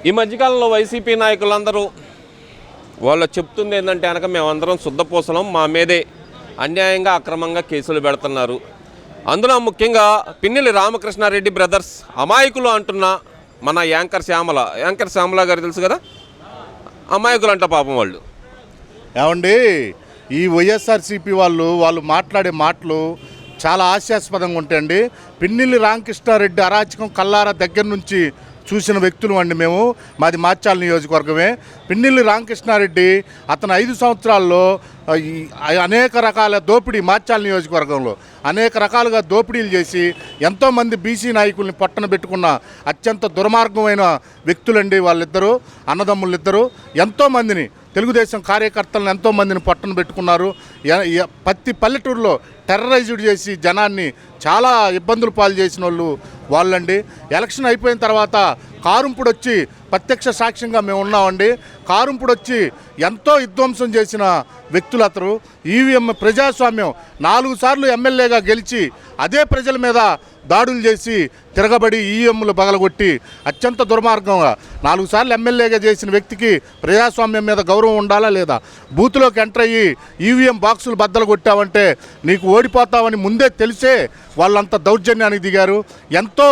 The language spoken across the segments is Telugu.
ఈ మధ్యకాలంలో వైసీపీ నాయకులందరూ వాళ్ళు చెప్తుంది ఏంటంటే కనుక మేమందరం శుద్ధపూసలం, మా మీదే అన్యాయంగా అక్రమంగా కేసులు పెడుతున్నారు. అందులో ముఖ్యంగా పిన్నెల్లి రామకృష్ణారెడ్డి బ్రదర్స్ అమాయకులు అంటున్న మన యాంకర్ శ్యామల గారు తెలుసు కదా, అమాయకులు అంట పాపం వాళ్ళు. ఏమండి, ఈ వైఎస్ఆర్సీపీ వాళ్ళు మాట్లాడే మాటలు చాలా హాస్యాస్పదంగా ఉంటాయండి. పిన్నెల్లి రామకృష్ణారెడ్డి అరాచకం కల్లారా దగ్గర నుంచి చూసిన వ్యక్తులు అండి మేము. మాది మాచాల నియోజకవర్గమే. పిన్నెల్లి రామకృష్ణారెడ్డి అతను 5 సంవత్సరాల్లో అనేక రకాల దోపిడీ, మాచాల నియోజకవర్గంలో అనేక రకాలుగా దోపిడీలు చేసి ఎంతోమంది బీసీ నాయకుల్ని పట్టణ పెట్టుకున్న అత్యంత దుర్మార్గమైన వ్యక్తులండి వాళ్ళిద్దరూ, అన్నదమ్ములిద్దరూ. ఎంతోమందిని తెలుగుదేశం కార్యకర్తలను ఎంతోమందిని పట్టణ పెట్టుకున్నారు. ప్రతి పల్లెటూరులో టెర్రరైజ్డ్ చేసి జనాన్ని చాలా ఇబ్బందులు పాలు చేసిన వాళ్ళండి. ఎలక్షన్ అయిపోయిన తర్వాత కారుంపుడు వచ్చి ప్రత్యక్ష సాక్ష్యంగా మేము ఉన్నామండి. కారుంపుడు వచ్చి ఎంతో విధ్వంసం చేసిన వ్యక్తులు అతను. ఈవీఎం ప్రజాస్వామ్యం 4 సార్లు ఎమ్మెల్యేగా గెలిచి అదే ప్రజల మీద దాడులు చేసి తిరగబడి ఈవీఎంలు పగలగొట్టి అత్యంత దుర్మార్గంగా 4 సార్లు ఎమ్మెల్యేగా చేసిన వ్యక్తికి ప్రజాస్వామ్యం మీద గౌరవం ఉండాలా లేదా? బూత్లోకి ఎంటర్ అయ్యి ఈవీఎం బాక్సులు బద్దలు కొట్టావంటే నీకు ఓడిపోతావని ముందే తెలిసే వాళ్ళంత దౌర్జన్యానికి దిగారు. ఎంతో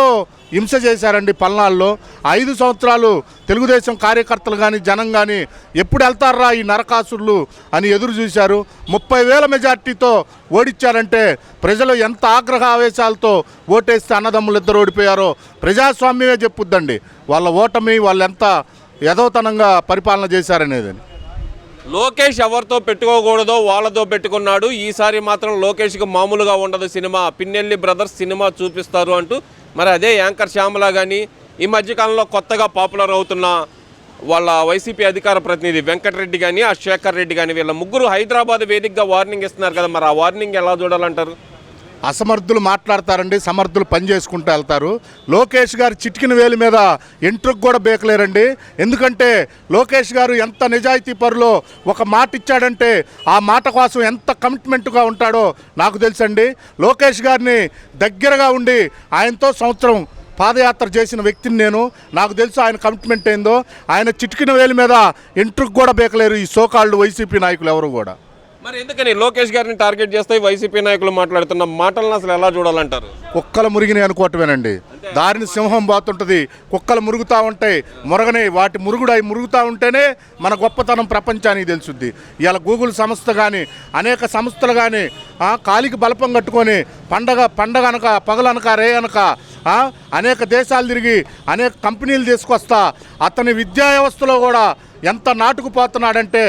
హింస చేశారండి పల్నాడులో. 5 సంవత్సరాలు తెలుగుదేశం కార్యకర్తలు కానీ జనం కానీ ఎప్పుడు వెళ్తారా ఈ నరకాసురులు అని ఎదురు చూశారు. 30,000 మెజార్టీతో ఓడిచ్చారంటే ప్రజలు ఎంత ఆగ్రహ ఆవేశాలతో ఓటేస్తే అన్నదమ్ములు ఇద్దరు ఓడిపోయారో ప్రజాస్వామ్యమే చెప్పుద్దండి వాళ్ళ ఓటమి, వాళ్ళు ఎంత యథోతనంగా పరిపాలన చేశారనేది. లోకేష్ ఎవరితో పెట్టుకోకూడదో వాళ్ళతో పెట్టుకున్నాడు. ఈసారి మాత్రం లోకేష్కి మామూలుగా ఉండదు సినిమా, పిన్నెల్లి బ్రదర్స్ సినిమా చూపిస్తారు అంటూ మరి అదే యాంకర్ శ్యామల కానీ ఈ మధ్యకాలంలో కొత్తగా పాపులర్ అవుతున్న వాళ్ళ వైసీపీ అధికార ప్రతినిధి వెంకటరెడ్డి కానీ ఆ శేఖర్ రెడ్డి కానీ వీళ్ళ ముగ్గురు హైదరాబాద్ వేదికగా వార్నింగ్ ఇస్తున్నారు కదా, మరి ఆ వార్నింగ్ ఎలా చూడాలంటారు? అసమర్థులు మాట్లాడతారండి, సమర్థులు పని చేసుకుంటూ వెళ్తారు. లోకేష్ గారు చిటికిన వేలు మీద ఎంట్రుకు కూడా బేకలేరండి. ఎందుకంటే లోకేష్ గారు ఎంత నిజాయితీ పరులో ఒక మాట ఇచ్చాడంటే ఆ మాట కోసం ఎంత కమిట్మెంట్గా ఉంటాడో నాకు తెలుసండి. లోకేష్ గారిని దగ్గరగా ఉండి ఆయనతో సంవత్సరం పాదయాత్ర చేసిన వ్యక్తిని నేను. నాకు తెలుసు ఆయన కమిట్మెంట్ ఏందో. ఆయన చిటికిన వేలు మీద ఎంట్రుకు కూడా బేకలేరు ఈ సోకాళ్ళు వైసీపీ నాయకులు ఎవరు కూడా. మరి ఎందుకని లోకేష్ గారిని టార్గెట్ చేస్తే వైసీపీ నాయకులు మాట్లాడుతున్న మాటలను అసలు ఎలా చూడాలంటారు? కుక్కల మురిగిని అనుకోవటమేనండి. దారిని సింహం పోతుంటుంది, కుక్కలు మురుగుతూ ఉంటాయి, మురగని వాటి మురుగుడు మురుగుతూ ఉంటేనే మన గొప్పతనం ప్రపంచానికి తెలుసుద్ది. ఇవాళ గూగుల్ సంస్థ కానీ అనేక సంస్థలు కానీ కాలికి బలపం కట్టుకొని పండగ అనక పగలనక రే అనక అనేక దేశాలు తిరిగి అనేక కంపెనీలు తీసుకొస్తా అతని విద్యా వ్యవస్థలో కూడా ఎంత నాటుకుపోతున్నాడంటే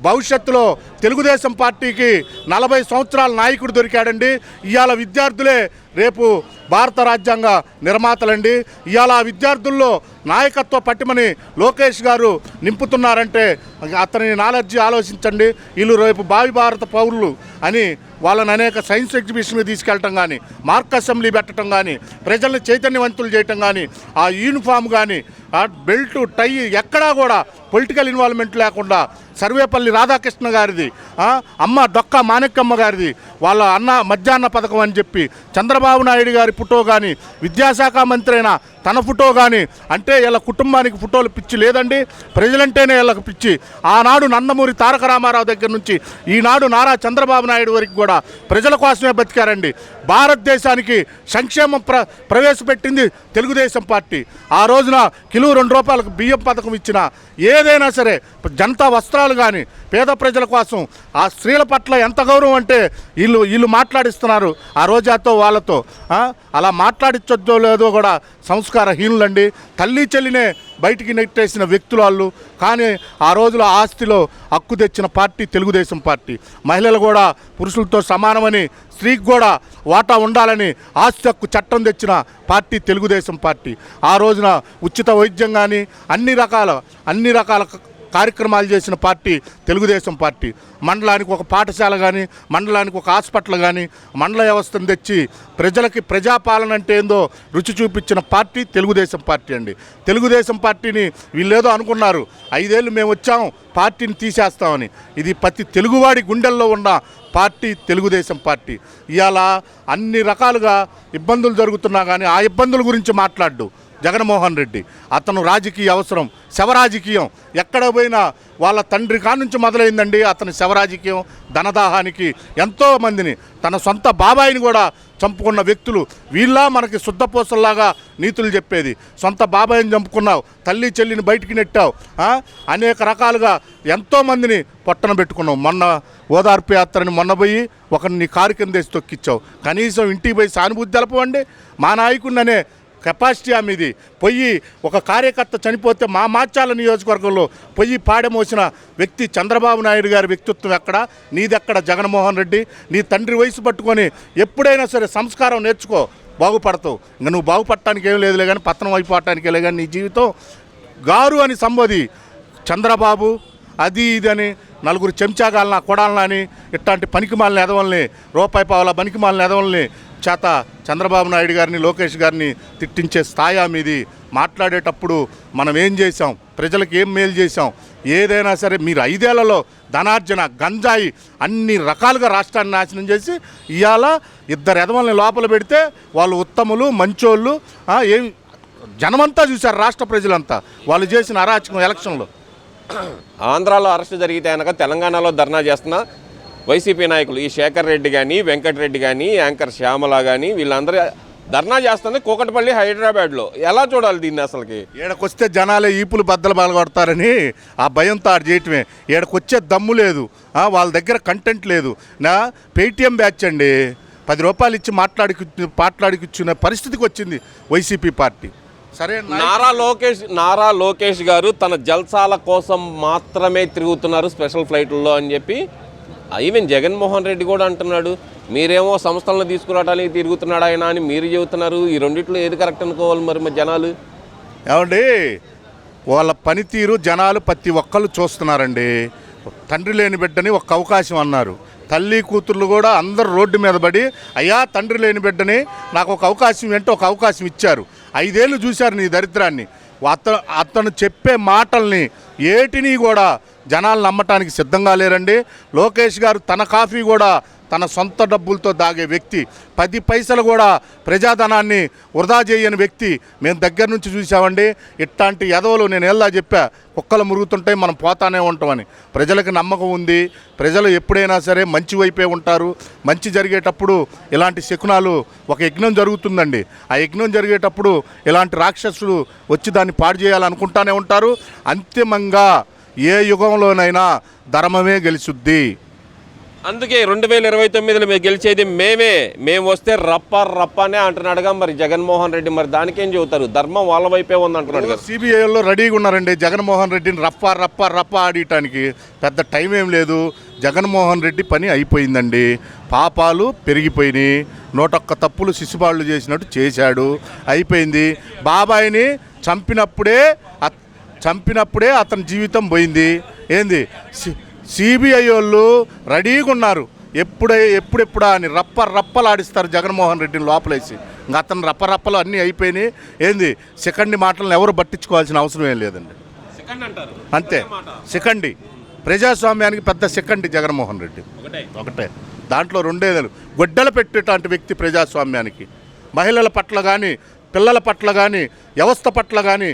భవిష్యత్తులో తెలుగుదేశం పార్టీకి 40 సంవత్సరాల నాయకుడు దొరికాడండి. ఇవాళ విద్యార్థులే రేపు భారత రాజ్యాంగ నిర్మాతలండి. ఇవాళ విద్యార్థుల్లో నాయకత్వ పట్టిమని లోకేష్ గారు నింపుతున్నారంటే అతని నాలెడ్జి ఆలోచించండి. వీళ్ళు రేపు భావి భారత పౌరులు అని వాళ్ళని అనేక సైన్స్ ఎగ్జిబిషన్కి తీసుకెళ్ళటం కానీ, మార్క్ అసెంబ్లీ పెట్టడం కానీ, ప్రజల్ని చైతన్యవంతులు చేయటం కానీ, ఆ యూనిఫామ్ కానీ, ఆ బెల్టు టై ఎక్కడా కూడా పొలిటికల్ ఇన్వాల్వ్మెంట్ లేకుండా సర్వేపల్లి రాధాకృష్ణ గారిది, అమ్మ డొక్కా మాణిక్యమ్మ గారిది, వాళ్ళ అన్న మధ్యాహ్న పథకం అని చెప్పి చంద్రబాబు నాయుడు గారి ఫోటో కానీ, విద్యాశాఖ మంత్రి అయినా తన ఫోటో కానీ, అంటే వీళ్ళ కుటుంబానికి ఫోటోలు పిచ్చి లేదండి. ప్రజలంటేనే వీళ్ళకి పిచ్చి. ఆనాడు నందమూరి తారక రామారావు దగ్గర నుంచి ఈనాడు నారా చంద్రబాబు నాయుడు వరకు కూడా ప్రజల కోసమే బతికారండి. భారతదేశానికి సంక్షేమం ప్రవేశపెట్టింది తెలుగుదేశం పార్టీ. ఆ రోజున కిలో 2 రూపాయలకు బియ్యం పథకం ఇచ్చిన ఏదైనా సరే జనతా వస్త్రాలు కానీ పేద ప్రజల కోసం ఆ స్త్రీల పట్ల ఎంత గౌరవం అంటే వీళ్ళు మాట్లాడిస్తున్నారు ఆ రోజాతో వాళ్ళతో. అలా మాట్లాడించొద్దో లేదో కూడా సంస్కారహీనులండి. తల్లి చెల్లినే బయటికి నెట్టేసిన వ్యక్తులు వాళ్ళు. కానీ ఆ రోజుల ఆస్తిలో హక్కు తెచ్చిన పార్టీ తెలుగుదేశం పార్టీ. మహిళలు కూడా పురుషులతో సమానమని, స్త్రీకి కూడా వాటా ఉండాలని ఆస్తి హక్కు చట్టం తెచ్చిన పార్టీ తెలుగుదేశం పార్టీ. ఆ రోజున ఉచిత వైద్యం కానీ అన్ని రకాల కార్యక్రమాలు చేసిన పార్టీ తెలుగుదేశం పార్టీ. మండలానికి ఒక పాఠశాల కానీ, మండలానికి ఒక హాస్పిటల్ కానీ, మండల వ్యవస్థను తెచ్చి ప్రజలకి ప్రజాపాలన అంటే ఏందో రుచి చూపించిన పార్టీ తెలుగుదేశం పార్టీ అండి. తెలుగుదేశం పార్టీని వీళ్ళేదో అనుకున్నారు 5 ఏళ్ళు మేము వచ్చాం పార్టీని తీసేస్తామని. ఇది ప్రతి తెలుగువాడి గుండెల్లో ఉన్న పార్టీ తెలుగుదేశం పార్టీ. ఇవాళ అన్ని రకాలుగా ఇబ్బందులు జరుగుతున్నా కానీ ఆ ఇబ్బందుల గురించి మాట్లాడు జగన్మోహన్ రెడ్డి. అతను రాజకీయ అవసరం, శవరాజకీయం. ఎక్కడ పోయినా వాళ్ళ తండ్రి కానుంచి మొదలైందండి అతని శవరాజకీయం. ధనదాహానికి ఎంతోమందిని, తన సొంత బాబాయిని కూడా చంపుకున్న వ్యక్తులు వీళ్ళ మనకి శుద్ధపూసల్లాగా నీతులు చెప్పేది. సొంత బాబాయిని చంపుకున్నావు, తల్లి చెల్లిని బయటికి నెట్టావు, అనేక రకాలుగా ఎంతోమందిని పొట్టన పెట్టుకున్నావు. మొన్న ఓదార్పు యాత్రని మొన్న పోయి ఒకరిని కారు కింద వేసి తొక్కిచ్చావు. కనీసం ఇంటికి పోయి సానుభూతి తెలపవండి. మా నాయకుడిననే కెపాసిటీ మీది. పొయ్యి ఒక కార్యకర్త చనిపోతే మా మాచాల నియోజకవర్గంలో పొయ్యి పాడమోసిన వ్యక్తి చంద్రబాబు నాయుడు గారి వ్యక్తిత్వం ఎక్కడ? నీదెక్కడ జగన్మోహన్ రెడ్డి? నీ తండ్రి వయసు పట్టుకొని ఎప్పుడైనా సరే సంస్కారం నేర్చుకో, బాగుపడతావు. ఇంకా నువ్వు బాగుపడటానికి ఏం లేదులే కానీ, పతనం అయిపోవటానికి లే కానీ నీ జీవితం. గారు అని సంబోధి చంద్రబాబు అది ఇది అని నలుగురు చెంచాగాలన కొడాలన అని ఇట్లాంటి పనికిమాలిన ఎదవల్ని, రూపాయి పావుల పనికిమాలిన ఎదవల్ని చేత చంద్రబాబు నాయుడు గారిని, లోకేష్ గారిని తిట్టించే స్థాయి మీది. మాట్లాడేటప్పుడు మనం ఏం చేసాం, ప్రజలకు ఏం మేలు చేసాం, ఏదైనా సరే మీరు 5 ఏళ్లలో ధనార్జన, గంజాయి అన్ని రకాలుగా రాష్ట్రాన్ని నాశనం చేసి ఇవాళ 2 ఎదవల్ని లోపల పెడితే వాళ్ళు ఉత్తములు, మంచోళ్ళు. ఏం జనమంతా చూశారు, రాష్ట్ర ప్రజలంతా వాళ్ళు చేసిన అరాచకం ఎలక్షన్లో. ఆంధ్రాలో అరెస్ట్ జరిగితే కనుక తెలంగాణలో ధర్నా చేస్తున్న వైసీపీ నాయకులు, ఈ శేఖర్ రెడ్డి కానీ, వెంకటరెడ్డి కానీ, యాంకర్ శ్యామల కానీ వీళ్ళందరూ ధర్నా చేస్తుంది కూకట్పల్లి, హైదరాబాద్లో. ఎలా చూడాలి దీన్ని? అసలుకి ఈడకొస్తే జనాలే ఈపులు బద్దలు బాలగొడతారని ఆ భయంతో ఆడు చేయటమే. ఈడకొచ్చే దమ్ము లేదు, వాళ్ళ దగ్గర కంటెంట్ లేదు. నా పేటీఎం బ్యాచ్ అండి, 10 రూపాయలు ఇచ్చి మాట్లాడికిచ్చిన పరిస్థితికి వచ్చింది వైసీపీ పార్టీ. సరే, నారా లోకేష్ గారు తన జల్సాల కోసం మాత్రమే తిరుగుతున్నారు స్పెషల్ ఫ్లైట్లలో అని చెప్పి ఈవెన్ జగన్మోహన్ రెడ్డి కూడా అంటున్నాడు. మీరేమో సంస్థలను తీసుకురావడానికి తిరుగుతున్నాడు ఆయన అని మీరు చెబుతున్నారు. ఈ రెండిట్లో ఏది కరెక్ట్ అనుకోవాలి మరి జనాలు? ఏమండి, వాళ్ళ పనితీరు జనాలు ప్రతి ఒక్కళ్ళు చూస్తున్నారండి. తండ్రి లేని బిడ్డని ఒక అవకాశం అన్నారు. తల్లి కూతుర్లు కూడా అందరు రోడ్డు మీద పడి, అయ్యా తండ్రి లేని బిడ్డని నాకు ఒక అవకాశం ఏంటో ఒక అవకాశం ఇచ్చారు. 5 ఏళ్ళు చూశారు నీ దరిద్రాన్ని. అతను చెప్పే మాటల్ని ఏటిని కూడా జనాలు నమ్మటానికి సిద్ధంగా లేరండి. లోకేష్ గారు తన కాఫీ కూడా తన సొంత డబ్బులతో దాగే వ్యక్తి. 10 పైసలు కూడా ప్రజాధనాన్ని వృధా చేయని వ్యక్తి. మేము దగ్గర నుంచి చూసామండి. ఇట్లాంటి ఎదవలు నేను ఎలా చెప్పా, కుక్కలు మురుగుతుంటే మనం పోతానే ఉంటామని. ప్రజలకు నమ్మకం ఉంది. ప్రజలు ఎప్పుడైనా సరే మంచి వైపే ఉంటారు. మంచి జరిగేటప్పుడు ఇలాంటి శకునాలు, ఒక యజ్ఞం జరుగుతుందండి, ఆ యజ్ఞం జరిగేటప్పుడు ఇలాంటి రాక్షసులు వచ్చి దాన్ని పాడు చేయాలనుకుంటానే ఉంటారు. అంతిమంగా ఏ యుగంలోనైనా ధర్మమే గెలుచుద్ది. అందుకే 2029లో మేము గెలిచేది మేము వస్తే రప్పనే అంటున్నాడుగా మరి జగన్మోహన్ రెడ్డి. మరి దానికేం చెబుతారు? ధర్మం వాళ్ళ వైపే ఉంది అంటున్నాడు కదా. సిబిఐలో రెడీగా ఉన్నారండి జగన్మోహన్ రెడ్డిని రప్ప ఆడియటానికి. పెద్ద టైం ఏం లేదు. జగన్మోహన్ రెడ్డి పని అయిపోయిందండి. పాపాలు పెరిగిపోయినాయి. 101 తప్పులు శిశుపాళ్ళు చేసినట్టు చేశాడు, అయిపోయింది. బాబాయిని చంపినప్పుడే అతని జీవితం పోయింది. ఏంది, సిబిఐ వాళ్ళు రెడీగా ఉన్నారు. ఎప్పుడెప్పుడా అని రప్పలాడిస్తారు జగన్మోహన్ రెడ్డిని లోపలేసి. ఇంకా అతను రప్పలు అన్నీ అయిపోయినాయి. ఏంది, సెకండ్ మాటలను ఎవరు పట్టించుకోవాల్సిన అవసరం ఏం లేదండి. అంతే, సెకండ్ ప్రజాస్వామ్యానికి పెద్ద సెకండ్ జగన్మోహన్ రెడ్డి ఒకటే. దాంట్లో 2 ఏళ్ళు గొడ్డలు పెట్టేటువంటి వ్యక్తి ప్రజాస్వామ్యానికి. మహిళల పట్ల కానీ, పిల్లల పట్ల కానీ, వ్యవస్థ పట్ల కానీ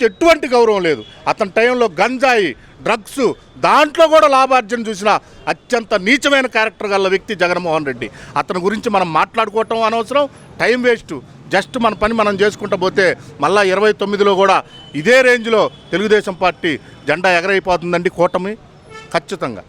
ఎటువంటి గౌరవం లేదు. అతని టైంలో గంజాయి, డ్రగ్స్, దాంట్లో కూడా లాభార్జన చూసిన అత్యంత నీచమైన క్యారెక్టర్ గల వ్యక్తి జగన్మోహన్ రెడ్డి. అతని గురించి మనం మాట్లాడుకోవటం అనవసరం, టైం వేస్ట్. జస్ట్ మన పని మనం చేసుకుంటూ పోతే మళ్ళీ 29లో కూడా ఇదే రేంజ్లో తెలుగుదేశం పార్టీ జెండా ఎగరైపోతుందండి, కూటమి ఖచ్చితంగా.